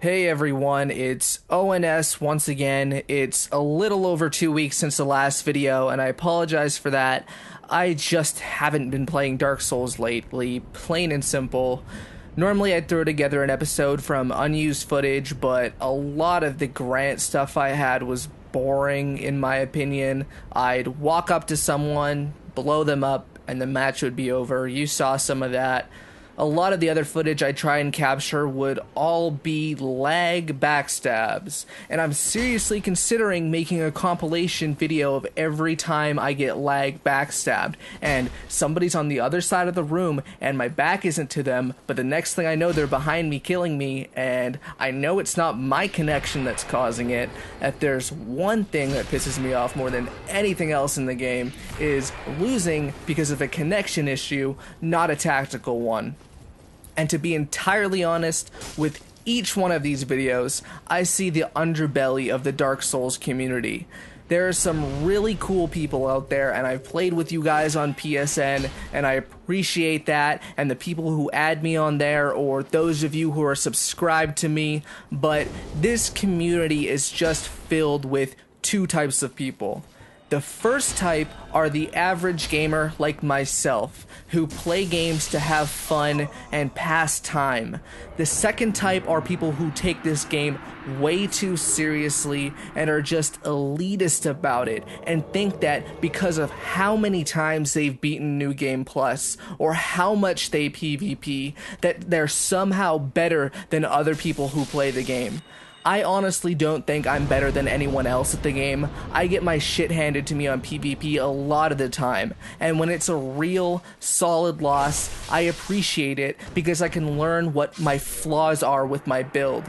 Hey everyone, it's ONS once again. It's a little over 2 weeks since the last video, and I apologize for that. I just haven't been playing Dark Souls lately, plain and simple. Normally I'd throw together an episode from unused footage, but a lot of the Grant stuff I had was boring in my opinion. I'd walk up to someone, blow them up, and the match would be over. You saw some of that. A lot of the other footage I try and capture would all be lag backstabs, and I'm seriously considering making a compilation video of every time I get lag backstabbed, and somebody's on the other side of the room and my back isn't to them, but the next thing I know they're behind me killing me, and I know it's not my connection that's causing it. If there's one thing that pisses me off more than anything else in the game, is losing because of a connection issue, not a tactical one. And to be entirely honest, with each one of these videos, I see the underbelly of the Dark Souls community. There are some really cool people out there, and I've played with you guys on PSN, and I appreciate that, and the people who add me on there, or those of you who are subscribed to me, but this community is just filled with two types of people. The first type are the average gamer like myself, who play games to have fun and pass time. The second type are people who take this game way too seriously and are just elitist about it, and think that because of how many times they've beaten New Game Plus, or how much they PvP, that they're somehow better than other people who play the game. I honestly don't think I'm better than anyone else at the game. I get my shit handed to me on PvP a lot of the time, and when it's a real, solid loss, I appreciate it because I can learn what my flaws are with my build.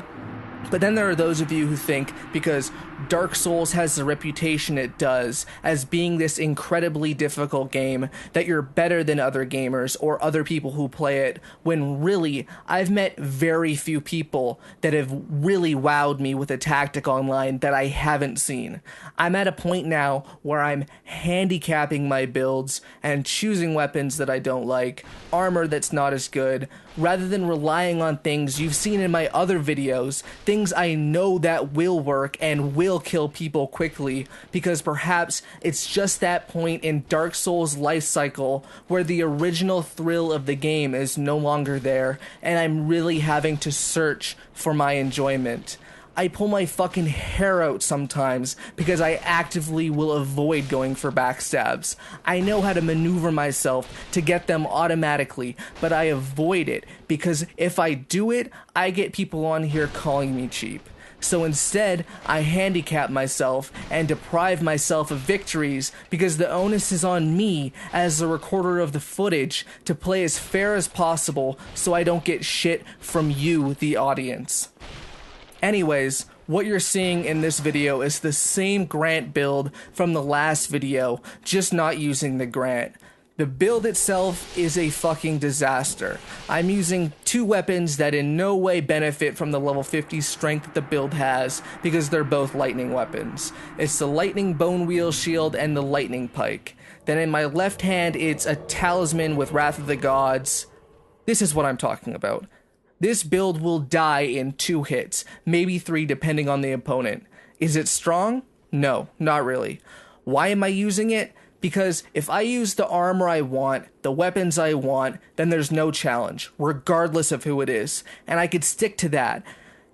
But then there are those of you who think because Dark Souls has the reputation it does as being this incredibly difficult game that you're better than other gamers or other people who play it, when really I've met very few people that have really wowed me with a tactic online that I haven't seen. I'm at a point now where I'm handicapping my builds and choosing weapons that I don't like, armor that's not as good, rather than relying on things you've seen in my other videos, things I know that will work and will kill people quickly, because perhaps it's just that point in Dark Souls' life cycle where the original thrill of the game is no longer there, and I'm really having to search for my enjoyment. I pull my fucking hair out sometimes because I actively will avoid going for backstabs. I know how to maneuver myself to get them automatically, but I avoid it because if I do it, I get people on here calling me cheap. So instead, I handicap myself and deprive myself of victories because the onus is on me as the recorder of the footage to play as fair as possible so I don't get shit from you, the audience. Anyways, what you're seeing in this video is the same Grant build from the last video, just not using the Grant. The build itself is a fucking disaster. I'm using two weapons that in no way benefit from the level 50 strength that the build has, because they're both lightning weapons. It's the lightning Bonewheel shield and the lightning Pike. Then in my left hand, it's a talisman with Wrath of the Gods. This is what I'm talking about. This build will die in 2 hits, maybe 3 depending on the opponent. Is it strong? No, not really. Why am I using it? Because if I use the armor I want, the weapons I want, then there's no challenge, regardless of who it is, and I could stick to that.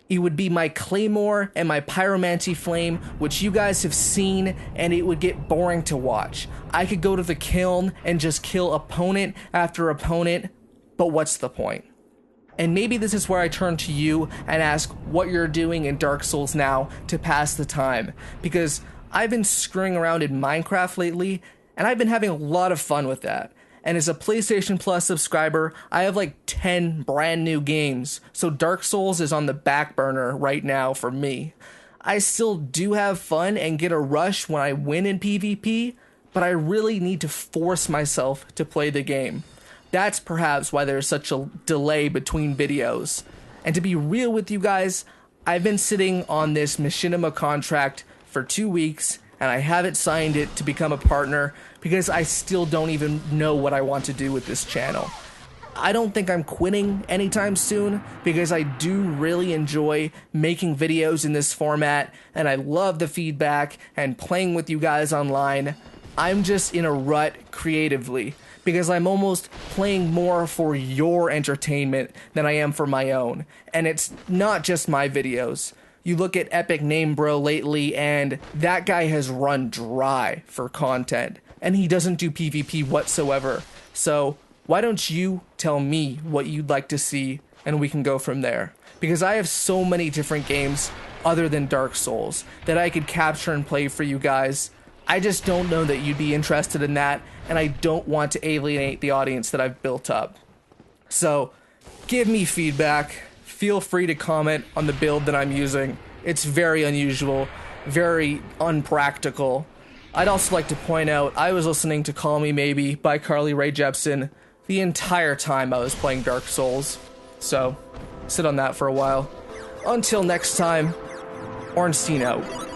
It would be my Claymore and my Pyromancy Flame, which you guys have seen, and it would get boring to watch. I could go to the kiln and just kill opponent after opponent, but what's the point? And maybe this is where I turn to you and ask what you're doing in Dark Souls now to pass the time. Because I've been screwing around in Minecraft lately, and I've been having a lot of fun with that. And as a PlayStation Plus subscriber, I have like 10 brand new games, so Dark Souls is on the back burner right now for me. I still do have fun and get a rush when I win in PvP, but I really need to force myself to play the game. That's perhaps why there's such a delay between videos. And to be real with you guys, I've been sitting on this machinima contract for 2 weeks, and I haven't signed it to become a partner because I still don't even know what I want to do with this channel. I don't think I'm quitting anytime soon because I do really enjoy making videos in this format and I love the feedback and playing with you guys online. I'm just in a rut creatively because I'm almost playing more for your entertainment than I am for my own. And it's not just my videos. You look at Epic Name Bro lately and that guy has run dry for content and he doesn't do PvP whatsoever. So why don't you tell me what you'd like to see and we can go from there? Because I have so many different games other than Dark Souls that I could capture and play for you guys. I just don't know that you'd be interested in that, and I don't want to alienate the audience that I've built up. So, give me feedback. Feel free to comment on the build that I'm using. It's very unusual, very unpractical. I'd also like to point out, I was listening to Call Me Maybe by Carly Rae Jepsen the entire time I was playing Dark Souls. So, sit on that for a while. Until next time, Ornstein out.